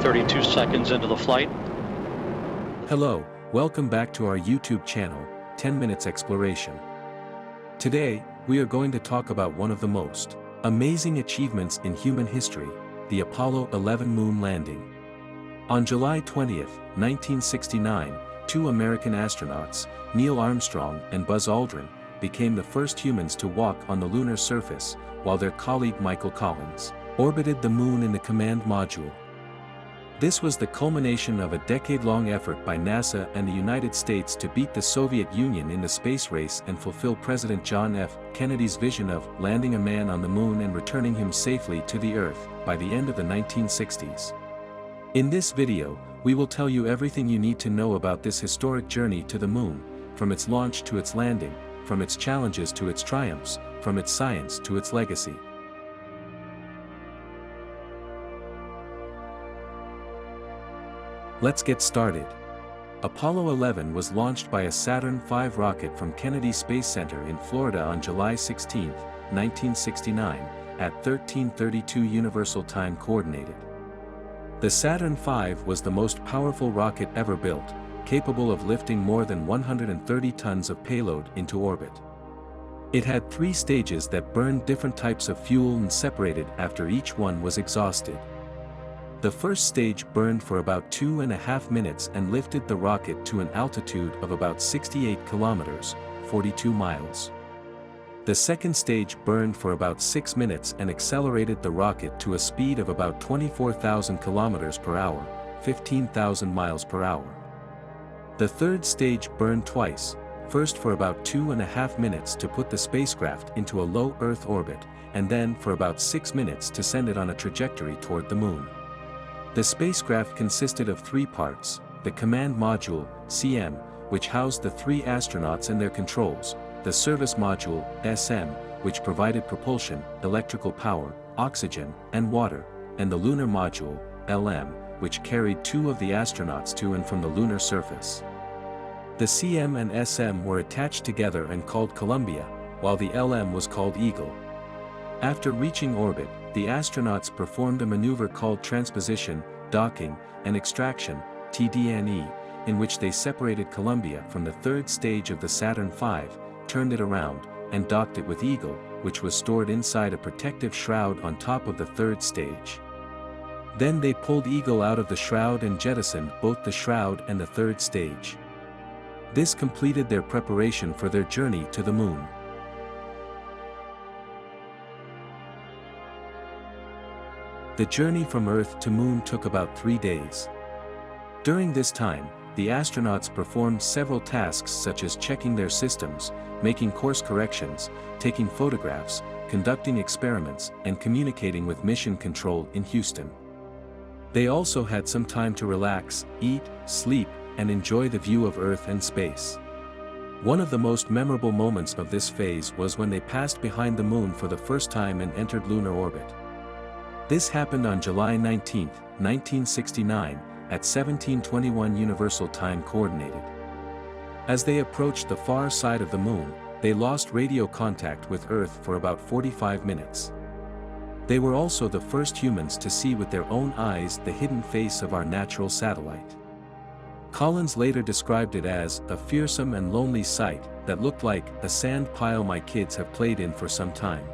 32 seconds into the flight. Hello, welcome back to our YouTube channel, 10 Minutes Exploration. Today, we are going to talk about one of the most amazing achievements in human history, the Apollo 11 moon landing. On July 20, 1969, two American astronauts, Neil Armstrong and Buzz Aldrin, became the first humans to walk on the lunar surface, while their colleague Michael Collins orbited the moon in the command module. This was the culmination of a decade-long effort by NASA and the United States to beat the Soviet Union in the space race and fulfill President John F. Kennedy's vision of landing a man on the moon and returning him safely to the Earth by the end of the 1960s. In this video, we will tell you everything you need to know about this historic journey to the moon, from its launch to its landing, from its challenges to its triumphs, from its science to its legacy. Let's get started. Apollo 11 was launched by a Saturn V rocket from Kennedy Space Center in Florida on July 16, 1969, at 13:32 Universal Time Coordinated. The Saturn V was the most powerful rocket ever built, capable of lifting more than 130 tons of payload into orbit. It had 3 stages that burned different types of fuel and separated after each one was exhausted. The first stage burned for about 2.5 minutes and lifted the rocket to an altitude of about 68 kilometers, 42 miles. The second stage burned for about 6 minutes and accelerated the rocket to a speed of about 24,000 kilometers per hour, 15,000 miles per hour. The third stage burned twice, first for about 2.5 minutes to put the spacecraft into a low Earth orbit, and then for about 6 minutes to send it on a trajectory toward the moon. The spacecraft consisted of 3 parts: the command module, CM, which housed the 3 astronauts and their controls, the service module, SM, which provided propulsion, electrical power, oxygen, and water, and the lunar module, LM, which carried 2 of the astronauts to and from the lunar surface. The CM and SM were attached together and called Columbia, while the LM was called Eagle. After reaching orbit, the astronauts performed a maneuver called transposition, docking, and extraction, TDNE, in which they separated Columbia from the third stage of the Saturn V, turned it around, and docked it with Eagle, which was stored inside a protective shroud on top of the third stage. Then they pulled Eagle out of the shroud and jettisoned both the shroud and the third stage. This completed their preparation for their journey to the moon. The journey from Earth to Moon took about 3 days. During this time, the astronauts performed several tasks such as checking their systems, making course corrections, taking photographs, conducting experiments, and communicating with Mission Control in Houston. They also had some time to relax, eat, sleep, and enjoy the view of Earth and space. One of the most memorable moments of this phase was when they passed behind the moon for the first time and entered lunar orbit. This happened on July 19, 1969, at 17:21 Universal Time Coordinated. As they approached the far side of the moon, they lost radio contact with Earth for about 45 minutes. They were also the first humans to see with their own eyes the hidden face of our natural satellite. Collins later described it as a fearsome and lonely sight that looked like a sand pile my kids have played in for some time.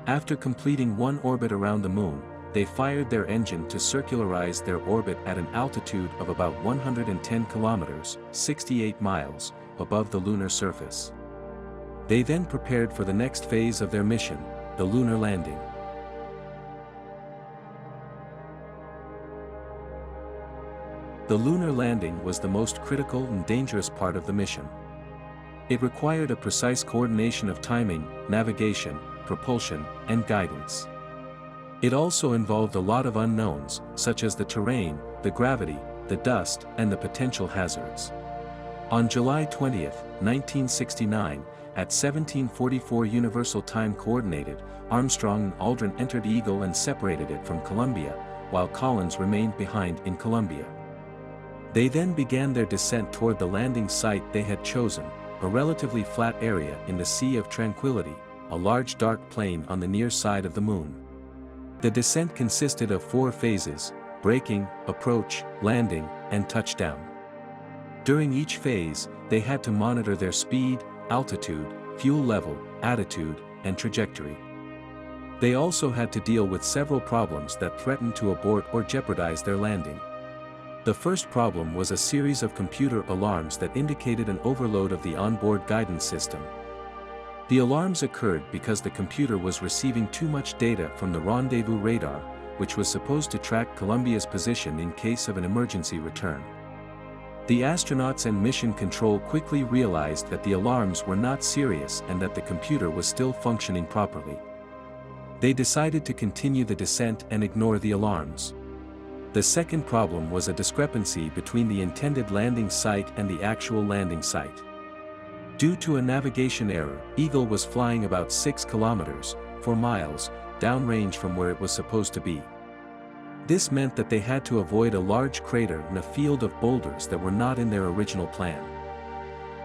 After completing one orbit around the moon, they fired their engine to circularize their orbit at an altitude of about 110 kilometers, 68 miles, above the lunar surface. They then prepared for the next phase of their mission, the lunar landing. The lunar landing was the most critical and dangerous part of the mission. It required a precise coordination of timing, navigation, propulsion, and guidance. It also involved a lot of unknowns, such as the terrain, the gravity, the dust, and the potential hazards. On July 20, 1969, at 17:44 Universal Time Coordinated, Armstrong and Aldrin entered Eagle and separated it from Columbia, while Collins remained behind in Columbia. They then began their descent toward the landing site they had chosen, a relatively flat area in the Sea of Tranquility, a large dark plain on the near side of the moon. The descent consisted of 4 phases: braking, approach, landing, and touchdown. During each phase, they had to monitor their speed, altitude, fuel level, attitude, and trajectory. They also had to deal with several problems that threatened to abort or jeopardize their landing. The first problem was a series of computer alarms that indicated an overload of the onboard guidance system. The alarms occurred because the computer was receiving too much data from the rendezvous radar, which was supposed to track Columbia's position in case of an emergency return. The astronauts and mission control quickly realized that the alarms were not serious and that the computer was still functioning properly. They decided to continue the descent and ignore the alarms. The second problem was a discrepancy between the intended landing site and the actual landing site. Due to a navigation error, Eagle was flying about 6 kilometers, 4 miles, downrange from where it was supposed to be. This meant that they had to avoid a large crater in a field of boulders that were not in their original plan.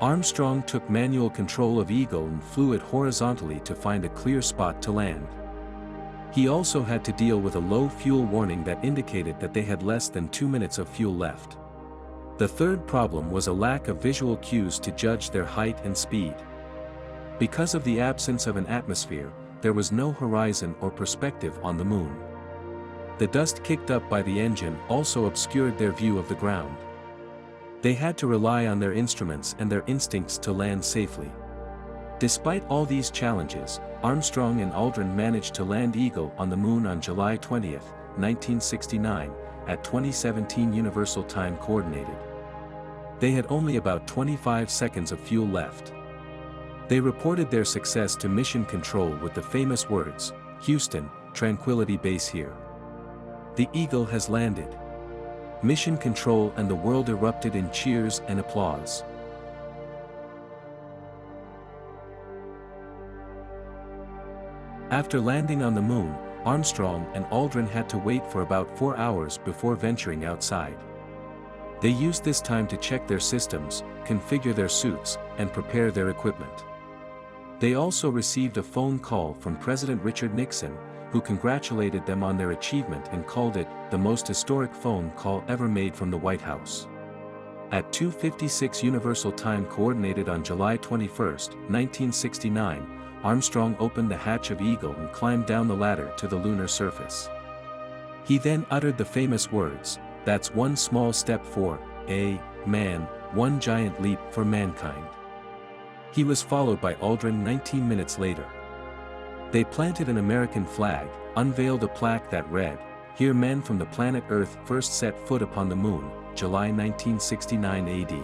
Armstrong took manual control of Eagle and flew it horizontally to find a clear spot to land. He also had to deal with a low fuel warning that indicated that they had less than 2 minutes of fuel left. The third problem was a lack of visual cues to judge their height and speed. Because of the absence of an atmosphere, there was no horizon or perspective on the moon. The dust kicked up by the engine also obscured their view of the ground. They had to rely on their instruments and their instincts to land safely. Despite all these challenges, Armstrong and Aldrin managed to land Eagle on the Moon on July 20, 1969, at 2017 Universal Time Coordinated. They had only about 25 seconds of fuel left. They reported their success to Mission Control with the famous words, "Houston, Tranquility Base here. The Eagle has landed." Mission Control and the world erupted in cheers and applause. After landing on the Moon, Armstrong and Aldrin had to wait for about 4 hours before venturing outside. They used this time to check their systems, configure their suits, and prepare their equipment. They also received a phone call from President Richard Nixon, who congratulated them on their achievement and called it the most historic phone call ever made from the White House. At 2:56 Universal Time Coordinated on July 21, 1969, Armstrong opened the hatch of Eagle and climbed down the ladder to the lunar surface. He then uttered the famous words, "That's one small step for man, one giant leap for mankind." He was followed by Aldrin 19 minutes later. They planted an American flag, unveiled a plaque that read, "Here men from the planet Earth first set foot upon the Moon, July 1969 AD.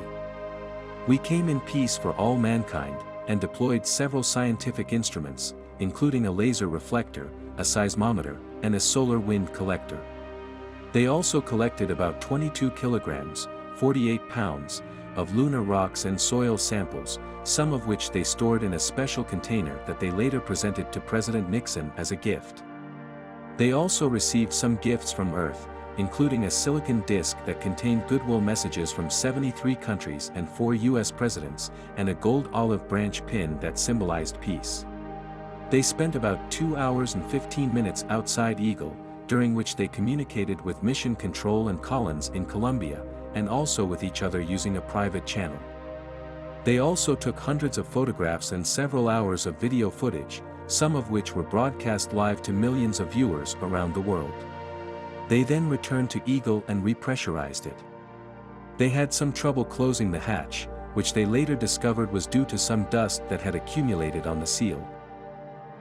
We came in peace for all mankind," and deployed several scientific instruments, including a laser reflector, a seismometer, and a solar wind collector. They also collected about 22 kilograms, 48 pounds, of lunar rocks and soil samples, some of which they stored in a special container that they later presented to President Nixon as a gift. They also received some gifts from Earth, including a silicon disc that contained goodwill messages from 73 countries and 4 US presidents, and a gold olive branch pin that symbolized peace. They spent about 2 hours and 15 minutes outside Eagle, during which they communicated with Mission Control and Collins in Columbia, and also with each other using a private channel. They also took hundreds of photographs and several hours of video footage, some of which were broadcast live to millions of viewers around the world. They then returned to Eagle and repressurized it. They had some trouble closing the hatch, which they later discovered was due to some dust that had accumulated on the seal.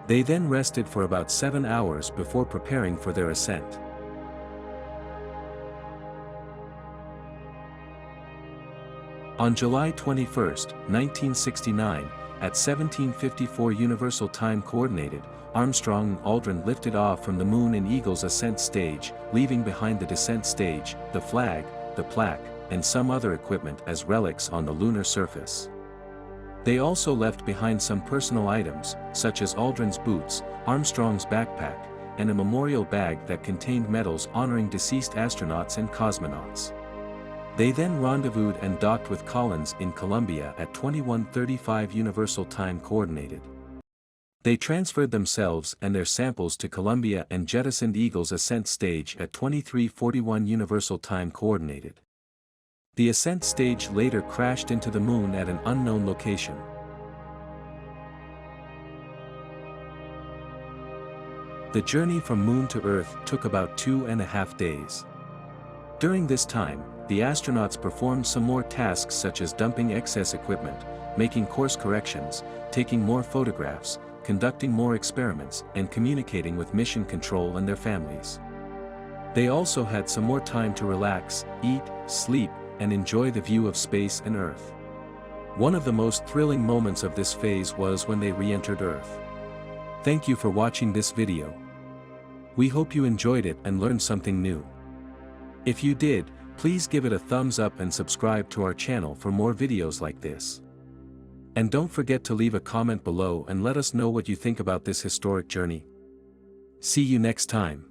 They then rested for about 7 hours before preparing for their ascent. On July 21, 1969, at 17:54 Universal Time Coordinated, Armstrong and Aldrin lifted off from the Moon in Eagle's ascent stage, leaving behind the descent stage, the flag, the plaque, and some other equipment as relics on the lunar surface. They also left behind some personal items, such as Aldrin's boots, Armstrong's backpack, and a memorial bag that contained medals honoring deceased astronauts and cosmonauts. They then rendezvoused and docked with Collins in Columbia at 21:35 Universal Time Coordinated. They transferred themselves and their samples to Columbia and jettisoned Eagle's ascent stage at 23:41 Universal Time Coordinated. The ascent stage later crashed into the Moon at an unknown location. The journey from Moon to Earth took about 2.5 days. During this time, the astronauts performed some more tasks such as dumping excess equipment, making course corrections, taking more photographs, conducting more experiments, and communicating with mission control and their families. They also had some more time to relax, eat, sleep, and enjoy the view of space and Earth. One of the most thrilling moments of this phase was when they re-entered Earth. Thank you for watching this video. We hope you enjoyed it and learned something new. If you did, please give it a thumbs up and subscribe to our channel for more videos like this. And don't forget to leave a comment below and let us know what you think about this historic journey. See you next time.